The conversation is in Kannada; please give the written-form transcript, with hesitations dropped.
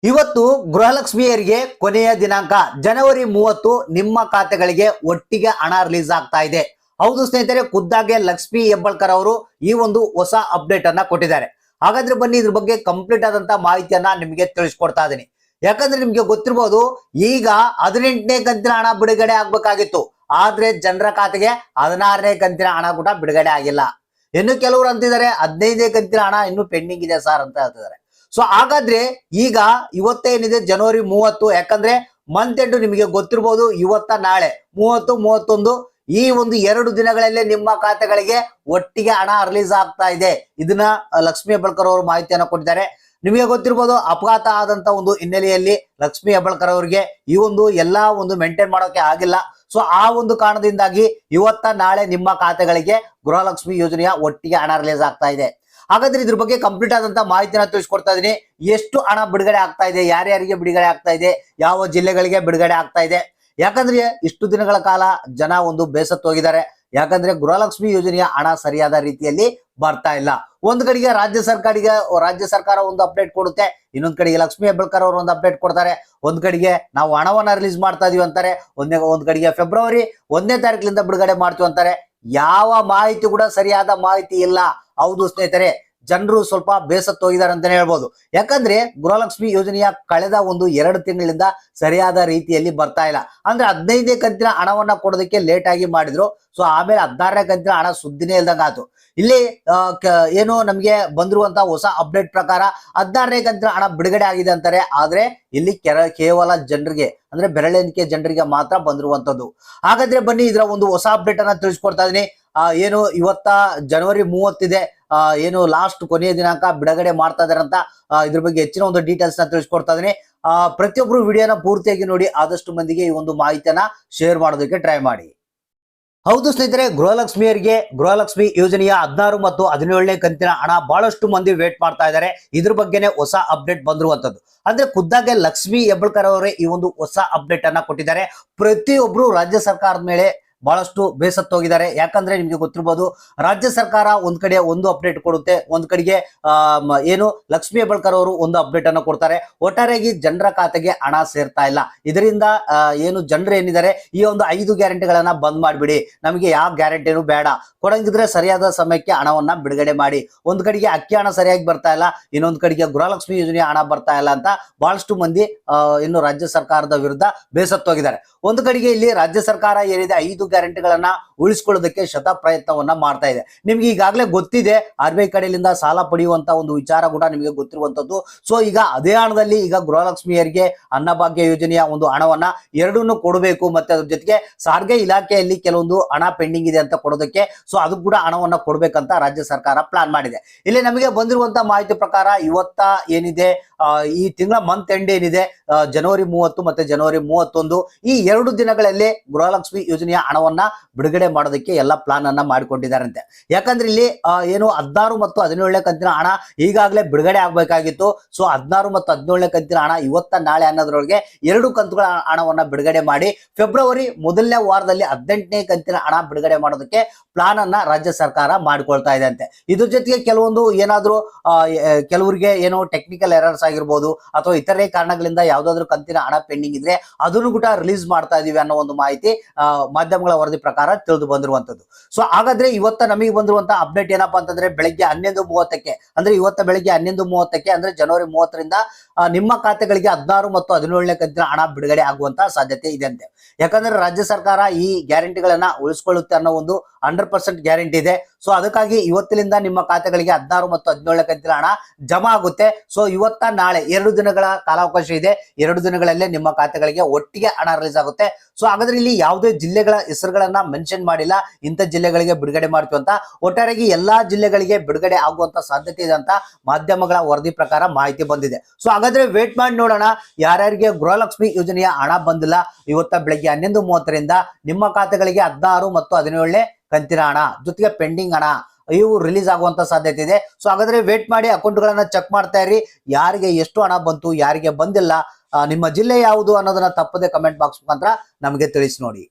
ಇವತ್ತು ಗೃಹಲಕ್ಷ್ಮಿಯರಿಗೆ ಕೊನೆಯ ದಿನಾಂಕ ಜನವರಿ 30 ನಿಮ್ಮ ಖಾತೆಗಳಿಗೆ ಒಟ್ಟಿಗೆ ಹಣ ರಿಲೀಸ್ ಆಗ್ತಾ ಇದೆ. ಹೌದು ಸ್ನೇಹಿತರೆ, ಖುದ್ದಾಗೆ ಲಕ್ಷ್ಮಿ ಹೆಬ್ಬಾಳ್ಕರ್ ಅವರು ಈ ಒಂದು ಹೊಸ ಅಪ್ಡೇಟ್ ಅನ್ನ ಕೊಟ್ಟಿದ್ದಾರೆ. ಹಾಗಾದ್ರೆ ಬನ್ನಿ ಇದ್ರ ಬಗ್ಗೆ ಕಂಪ್ಲೀಟ್ ಆದಂತ ಮಾಹಿತಿಯನ್ನ ನಿಮಗೆ ತಿಳಿಸ್ಕೊಡ್ತಾ ಇದೀನಿ. ಯಾಕಂದ್ರೆ ನಿಮ್ಗೆ ಗೊತ್ತಿರಬಹುದು, ಈಗ 18ನೇ ಕಂತಿನ ಹಣ ಬಿಡುಗಡೆ ಆಗ್ಬೇಕಾಗಿತ್ತು. ಆದ್ರೆ ಜನರ ಖಾತೆಗೆ 16ನೇ ಕಂತಿನ ಹಣ ಕೂಡ ಬಿಡುಗಡೆ ಆಗಿಲ್ಲ. ಇನ್ನು ಕೆಲವರು ಅಂತಿದ್ದಾರೆ 15ನೇ ಕಂತಿನ ಹಣ ಇನ್ನು ಪೆಂಡಿಂಗ್ ಇದೆ ಸರ್ ಅಂತ ಹೇಳ್ತಿದ್ದಾರೆ. ಸೊ ಹಾಗಾದ್ರೆ ಈಗ ಇವತ್ತೇನಿದೆ ಜನವರಿ 30, ಯಾಕಂದ್ರೆ ಮಂತ್ ಎಂಡ್ ನಿಮಗೆ ಗೊತ್ತಿರಬಹುದು, ಇವತ್ತ ನಾಳೆ 30, 31 ಈ ಒಂದು 2 ದಿನಗಳಲ್ಲೇ ನಿಮ್ಮ ಖಾತೆಗಳಿಗೆ ಒಟ್ಟಿಗೆ ಹಣ ರಿಲೀಸ್ ಆಗ್ತಾ ಇದೆ. ಇದನ್ನ ಲಕ್ಷ್ಮಿ ಹೆಬ್ಬಾಳ್ಕರ್ ಅವರು ಮಾಹಿತಿಯನ್ನ ಕೊಟ್ಟಿದ್ದಾರೆ. ನಿಮಗೆ ಗೊತ್ತಿರಬಹುದು, ಅಪಘಾತ ಆದಂತ ಒಂದು ಹಿನ್ನೆಲೆಯಲ್ಲಿ ಲಕ್ಷ್ಮಿ ಹೆಬ್ಬಾಳ್ಕರ್ ಅವರಿಗೆ ಈ ಒಂದು ಎಲ್ಲಾ ಒಂದು ಮೇಂಟೈನ್ ಮಾಡೋಕೆ ಆಗಿಲ್ಲ. ಸೊ ಆ ಒಂದು ಕಾರಣದಿಂದಾಗಿ ಇವತ್ತ ನಾಳೆ ನಿಮ್ಮ ಖಾತೆಗಳಿಗೆ ಗೃಹಲಕ್ಷ್ಮಿ ಯೋಜನೆಯ ಒಟ್ಟಿಗೆ ಹಣ ರಿಲೀಸ್ ಆಗ್ತಾ ಇದೆ. ಹಾಗಾದ್ರೆ ಇದ್ರ ಬಗ್ಗೆ ಕಂಪ್ಲೀಟ್ ಆದಂತ ಮಾಹಿತಿನ ತಿಳಿಸ್ಕೊಡ್ತಾ ಇದೀನಿ. ಎಷ್ಟು ಹಣ ಬಿಡುಗಡೆ ಆಗ್ತಾ ಇದೆ, ಯಾರ್ಯಾರಿಗೆ ಬಿಡುಗಡೆ ಆಗ್ತಾ ಇದೆ, ಯಾವ ಜಿಲ್ಲೆಗಳಿಗೆ ಬಿಡುಗಡೆ ಆಗ್ತಾ ಇದೆ. ಯಾಕಂದ್ರೆ ಇಷ್ಟು ದಿನಗಳ ಕಾಲ ಜನ ಒಂದು ಬೇಸತ್ತು ಹೋಗಿದ್ದಾರೆ. ಯಾಕಂದ್ರೆ ಗೃಹಲಕ್ಷ್ಮಿ ಯೋಜನೆಯ ಹಣ ಸರಿಯಾದ ರೀತಿಯಲ್ಲಿ ಬರ್ತಾ ಇಲ್ಲ. ಒಂದ್ ಕಡೆಗೆ ರಾಜ್ಯ ಸರ್ಕಾರ ಒಂದು ಅಪ್ಡೇಟ್ ಕೊಡುತ್ತೆ, ಇನ್ನೊಂದ್ ಕಡೆಗೆ ಲಕ್ಷ್ಮಿ ಹೆಬ್ಬಾಳ್ಕರ್ ಅವರು ಒಂದು ಅಪ್ಡೇಟ್ ಕೊಡ್ತಾರೆ. ಒಂದ್ ಕಡೆಗೆ ನಾವು ಹಣವನ್ನ ರಿಲೀಸ್ ಮಾಡ್ತಾ ಇದೀವಿ ಅಂತಾರೆ, ಒಂದ್ ಕಡೆಗೆ ಫೆಬ್ರವರಿ 1ನೇ ತಾರೀಕಿನಿಂದ ಬಿಡುಗಡೆ ಮಾಡ್ತೀವಿ ಅಂತಾರೆ. ಯಾವ ಮಾಹಿತಿ ಕೂಡ ಸರಿಯಾದ ಮಾಹಿತಿ ಇಲ್ಲ. ಹೌದು ಸ್ನೇಹಿತರೆ, ಜನರು ಸ್ವಲ್ಪ ಬೇಸತ್ತು ಹೋಗಿದ್ದಾರೆ ಅಂತಾನೆ ಹೇಳ್ಬೋದು. ಯಾಕಂದ್ರೆ ಗೃಹಲಕ್ಷ್ಮಿ ಯೋಜನೆಯ ಕಳೆದ ಒಂದು 2 ತಿಂಗಳಿಂದ ಸರಿಯಾದ ರೀತಿಯಲ್ಲಿ ಬರ್ತಾ ಇಲ್ಲ. ಅಂದ್ರೆ 15ನೇ ಕಂತಿನ ಹಣವನ್ನ ಕೊಡೋದಕ್ಕೆ ಲೇಟ್ ಆಗಿ ಮಾಡಿದ್ರು. ಸೊ ಆಮೇಲೆ 16ನೇ ಕಂತಿನ ಹಣ ಸುದ್ದಿನೇ ಇಲ್ದಂಗ ಆಯ್ತು. ಇಲ್ಲಿ ಏನು ನಮ್ಗೆ ಬಂದಿರುವಂತ ಹೊಸ ಅಪ್ಡೇಟ್ ಪ್ರಕಾರ 16ನೇ ಕಂತಿನ ಹಣ ಬಿಡುಗಡೆ ಆಗಿದೆ ಅಂತಾರೆ. ಆದ್ರೆ ಇಲ್ಲಿ ಕೇವಲ ಜನರಿಗೆ, ಅಂದ್ರೆ ಬೆರಳೆಣಿಕೆ ಜನರಿಗೆ ಮಾತ್ರ ಬಂದಿರುವಂತದ್ದು. ಹಾಗಾದ್ರೆ ಬನ್ನಿ ಇದರ ಒಂದು ಹೊಸ ಅಪ್ಡೇಟ್ ಅನ್ನ ತಿಳಿಸ್ಕೊಡ್ತಾ ಇದೀನಿ. ಏನು ಇವತ್ತ ಜನವರಿ 30 ಇದೆ, ಏನು ಲಾಸ್ಟ್ ಕೊನೆಯ ದಿನಾಂಕ ಬಿಡುಗಡೆ ಮಾಡ್ತಾ ಇದಾರೆ ಅಂತ ಇದ್ರ ಬಗ್ಗೆ ಹೆಚ್ಚಿನ ಒಂದು ಡೀಟೇಲ್ಸ್ ನ ತಿಳಿಸ್ಕೊಡ್ತಾ ಇದೀನಿ. ಪ್ರತಿಯೊಬ್ರು ವಿಡಿಯೋನ ಪೂರ್ತಿಯಾಗಿ ನೋಡಿ, ಆದಷ್ಟು ಮಂದಿಗೆ ಈ ಒಂದು ಮಾಹಿತಿಯನ್ನ ಶೇರ್ ಮಾಡೋದಕ್ಕೆ ಟ್ರೈ ಮಾಡಿ. ಹೌದು ಸ್ನೇಹಿತರೆ, ಗೃಹಲಕ್ಷ್ಮಿ ಯೋಜನೆಯ 16 ಮತ್ತು 17ನೇ ಕಂತಿನ ಹಣ ಬಹಳಷ್ಟು ಮಂದಿ ವೇಟ್ ಮಾಡ್ತಾ ಇದ್ದಾರೆ. ಇದ್ರ ಬಗ್ಗೆನೆ ಹೊಸ ಅಪ್ಡೇಟ್ ಬಂದಿರುವಂತದ್ದು. ಅಂದ್ರೆ ಖುದ್ದಾಗೆ ಲಕ್ಷ್ಮಿ ಹೆಬ್ಬಾಳ್ಕರ್ ಅವರೇ ಈ ಒಂದು ಹೊಸ ಅಪ್ಡೇಟ್ ಅನ್ನ ಕೊಟ್ಟಿದ್ದಾರೆ. ಪ್ರತಿಯೊಬ್ರು ರಾಜ್ಯ ಸರ್ಕಾರದ ಮೇಲೆ ಬಹಳಷ್ಟು ಬೇಸತ್ತೋಗಿದ್ದಾರೆ. ಯಾಕಂದ್ರೆ ನಿಮ್ಗೆ ಗೊತ್ತಿರಬಹುದು, ರಾಜ್ಯ ಸರ್ಕಾರ ಒಂದ್ ಕಡೆ ಒಂದು ಅಪ್ಡೇಟ್ ಕೊಡುತ್ತೆ, ಒಂದ್ ಕಡೆಗೆ ಏನು ಲಕ್ಷ್ಮಿ ಹೆಬ್ಬಾಳ್ಕರ್ ಅವರು ಒಂದು ಅಪ್ಡೇಟ್ ಅನ್ನು ಕೊಡ್ತಾರೆ. ಒಟ್ಟಾರೆಯಾಗಿ ಜನರ ಖಾತೆಗೆ ಹಣ ಸೇರ್ತಾ ಇಲ್ಲ. ಇದರಿಂದ ಏನು ಜನರು ಏನಿದ್ದಾರೆ, ಈ ಒಂದು 5 ಗ್ಯಾರಂಟಿಗಳನ್ನ ಬಂದ್ ಮಾಡ್ಬಿಡಿ, ನಮಗೆ ಯಾವ ಗ್ಯಾರಂಟಿನೂ ಬೇಡ, ಕೊಡಂಗಿದ್ರೆ ಸರಿಯಾದ ಸಮಯಕ್ಕೆ ಹಣವನ್ನ ಬಿಡುಗಡೆ ಮಾಡಿ. ಒಂದ್ ಕಡೆಗೆ ಅಕ್ಕಿ ಹಣ ಸರಿಯಾಗಿ ಬರ್ತಾ ಇಲ್ಲ, ಇನ್ನೊಂದ್ ಕಡೆಗೆ ಗೃಹಲಕ್ಷ್ಮಿ ಯೋಜನೆಯ ಹಣ ಬರ್ತಾ ಇಲ್ಲ ಅಂತ ಬಹಳಷ್ಟು ಮಂದಿ ಇನ್ನು ರಾಜ್ಯ ಸರ್ಕಾರದ ವಿರುದ್ಧ ಬೇಸತ್ತೋಗಿದ್ದಾರೆ. ಒಂದು ಕಡೆಗೆ ಇಲ್ಲಿ ರಾಜ್ಯ ಸರ್ಕಾರ ಏನಿದೆ 5 ಗ್ಯಾರಂಟಿಗಳನ್ನ ಉಳಿಸ್ಕೊಳ್ಳೋದಕ್ಕೆ ಶತ ಪ್ರಯತ್ನವನ್ನ ಮಾಡ್ತಾ ಇದೆ. ನಿಮ್ಗೆ ಈಗಾಗಲೇ ಗೊತ್ತಿದೆ, RBI ಕಡೆಯಿಂದ ಸಾಲ ಪಡೆಯುವಂತ ಒಂದು ವಿಚಾರ ಕೂಡ ನಿಮಗೆ ಗೊತ್ತಿರುವಂತದ್ದು. ಸೊ ಈಗ ಅದೇ ಹಣದಲ್ಲಿ ಈಗ ಗೃಹಲಕ್ಷ್ಮಿಯರಿಗೆ ಅನ್ನಭಾಗ್ಯ ಯೋಜನೆಯ ಒಂದು ಹಣವನ್ನ ಎರಡನ್ನೂ ಕೊಡಬೇಕು. ಮತ್ತೆ ಅದ್ರ ಜೊತೆಗೆ ಸಾರಿಗೆ ಇಲಾಖೆಯಲ್ಲಿ ಕೆಲವೊಂದು ಹಣ ಪೆಂಡಿಂಗ್ ಇದೆ ಅಂತ ಕೊಡೋದಕ್ಕೆ, ಸೊ ಅದು ಕೂಡ ಹಣವನ್ನ ಕೊಡ್ಬೇಕಂತ ರಾಜ್ಯ ಸರ್ಕಾರ ಪ್ಲಾನ್ ಮಾಡಿದೆ. ಇಲ್ಲಿ ನಮಗೆ ಬಂದಿರುವಂತ ಮಾಹಿತಿ ಪ್ರಕಾರ ಇವತ್ತ ಏನಿದೆ, ಈ ತಿಂಗಳ ಮಂತ್ ಎಂಡ್ ಏನಿದೆ, ಜನವರಿ 30 ಮತ್ತೆ ಜನವರಿ 31 ಈ 2 ದಿನಗಳಲ್ಲಿ ಗೃಹಲಕ್ಷ್ಮಿ ಯೋಜನೆಯ ಹಣವನ್ನ ಬಿಡುಗಡೆ ಮಾಡೋದಕ್ಕೆ ಎಲ್ಲ ಪ್ಲಾನ್ ಅನ್ನ ಮಾಡಿಕೊಂಡಿದ್ದಾರಂತೆ. ಯಾಕಂದ್ರೆ ಇಲ್ಲಿ ಏನು 16 ಮತ್ತು 17ನೇ ಕಂತಿನ ಹಣ ಈಗಾಗಲೇ ಬಿಡುಗಡೆ ಆಗ್ಬೇಕಾಗಿತ್ತು. ಸೊ 16 ಮತ್ತು 17ನೇ ಕಂತಿನ ಹಣ ಇವತ್ತ ನಾಳೆ ಅನ್ನೋದ್ರೊಳಗೆ 2 ಕಂತುಗಳ ಹಣವನ್ನ ಬಿಡುಗಡೆ ಮಾಡಿ ಫೆಬ್ರವರಿ 1ನೇ ವಾರದಲ್ಲಿ 18ನೇ ಕಂತಿನ ಹಣ ಬಿಡುಗಡೆ ಮಾಡೋದಕ್ಕೆ ಪ್ಲಾನ್ ಅನ್ನ ರಾಜ್ಯ ಸರ್ಕಾರ ಮಾಡಿಕೊಳ್ತಾ ಇದೆ ಅಂತೆ. ಇದ್ರ ಜೊತೆಗೆ ಕೆಲವೊಂದು ಏನಾದ್ರು ಕೆಲವರಿಗೆ ಏನೋ ಟೆಕ್ನಿಕಲ್ ಎರರ್ಸ್ ಆಗಿರ್ಬೋದು, ಅಥವಾ ಇತರೆ ಕಾರಣಗಳಿಂದ ಯಾವ್ದಾದ್ರು ಕಂತಿನ ಹಣ ಪೆಂಡಿಂಗ್ ಇದ್ರೆ ಅದನ್ನು ಕೂಡ ರಿಲೀಸ್ ಮಾಡ್ತಾ ಇದೀವಿ ಅನ್ನೋ ಒಂದು ಮಾಹಿತಿ ಮಾಧ್ಯಮಗಳ ವರದಿ ಪ್ರಕಾರ ತಿಳಿದು ಬಂದಿರುವಂತದ್ದು. ಸೊ ಹಾಗಾದ್ರೆ ಇವತ್ತ ನಮಗೆ ಬಂದಿರುವಂತಹ ಅಪ್ಡೇಟ್ ಏನಪ್ಪಾ ಅಂತಂದ್ರೆ, ಬೆಳಗ್ಗೆ 11:30ಕ್ಕೆ, ಅಂದ್ರೆ ಇವತ್ತ ಬೆಳಗ್ಗೆ 11:30ಕ್ಕೆ, ಅಂದ್ರೆ ಜನವರಿ 30ರಿಂದ ನಿಮ್ಮ ಖಾತೆಗಳಿಗೆ 16 ಮತ್ತು 17ನೇ ಕಂತಿನ ಹಣ ಬಿಡುಗಡೆ ಆಗುವಂತ ಸಾಧ್ಯತೆ ಇದೆ ಅಂತೆ. ಯಾಕಂದ್ರೆ ರಾಜ್ಯ ಸರ್ಕಾರ ಈ ಗ್ಯಾರಂಟಿಗಳನ್ನ ಉಳಿಸ್ಕೊಳ್ಳುತ್ತೆ ಅನ್ನೋ ಒಂದು 100% ಗ್ಯಾರಂಟಿ ಇದೆ. ಸೊ ಅದಕ್ಕಾಗಿ ಇವತ್ತಿನಿಂದ ನಿಮ್ಮ ಖಾತೆಗಳಿಗೆ 16 ಮತ್ತು 17ನೇ ಕಂತಿನ ಹಣ ಜಮಾ ಆಗುತ್ತೆ. ಸೊ ಇವತ್ತ ನಾಳೆ 2 ದಿನಗಳ ಕಾಲಾವಕಾಶ ಇದೆ. 2 ದಿನಗಳಲ್ಲೇ ನಿಮ್ಮ ಖಾತೆಗಳಿಗೆ ಒಟ್ಟಿಗೆ ಹಣ ರಿಲೀಸ್ ಆಗುತ್ತೆ. ಸೊ ಹಾಗಾದ್ರೆ ಇಲ್ಲಿ ಯಾವುದೇ ಜಿಲ್ಲೆಗಳ ಹೆಸರುಗಳನ್ನ ಮೆನ್ಷನ್ ಮಾಡಿಲ್ಲ, ಇಂಥ ಜಿಲ್ಲೆಗಳಿಗೆ ಬಿಡುಗಡೆ ಮಾಡ್ತೀವಿ ಅಂತ. ಒಟ್ಟಾರೆಯಾಗಿ ಎಲ್ಲಾ ಜಿಲ್ಲೆಗಳಿಗೆ ಬಿಡುಗಡೆ ಆಗುವಂತ ಸಾಧ್ಯತೆ ಇದೆ ಅಂತ ಮಾಧ್ಯಮಗಳ ವರದಿ ಪ್ರಕಾರ ಮಾಹಿತಿ ಬಂದಿದೆ. ಸೊ ಹಾಗಾದ್ರೆ ವೇಟ್ ಮಾಡಿ ನೋಡೋಣ, ಯಾರ್ಯಾರಿಗೆ ಗೃಹಲಕ್ಷ್ಮಿ ಯೋಜನೆಯ ಹಣ ಬಂದಿಲ್ಲ, ಇವತ್ತ ಬೆಳಗ್ಗೆ 11:30ರಿಂದ ನಿಮ್ಮ ಖಾತೆಗಳಿಗೆ 16 ಮತ್ತು 17ನೇ ಕಂತಿನ ಹಣ ಜೊತೆಗೆ ಪೆಂಡಿಂಗ್ ಹಣ ಇವು ರಿಲೀಸ್ ಆಗುವಂತ ಸಾಧ್ಯತೆ ಇದೆ. ಸೊ ಹಾಗಾದ್ರೆ ವೇಟ್ ಮಾಡಿ, ಅಕೌಂಟ್ಗಳನ್ನ ಚೆಕ್ ಮಾಡ್ತಾ ಇರಿ, ಯಾರಿಗೆ ಎಷ್ಟು ಹಣ ಬಂತು, ಯಾರಿಗೆ ಬಂದಿಲ್ಲ, ನಿಮ್ಮ ಜಿಲ್ಲೆ ಯಾವುದು ಅನ್ನೋದನ್ನ ತಪ್ಪದೆ ಕಮೆಂಟ್ ಬಾಕ್ಸ್ ಮುಖಾಂತರ ನಮಗೆ ತಿಳಿಸಿ ನೋಡಿ.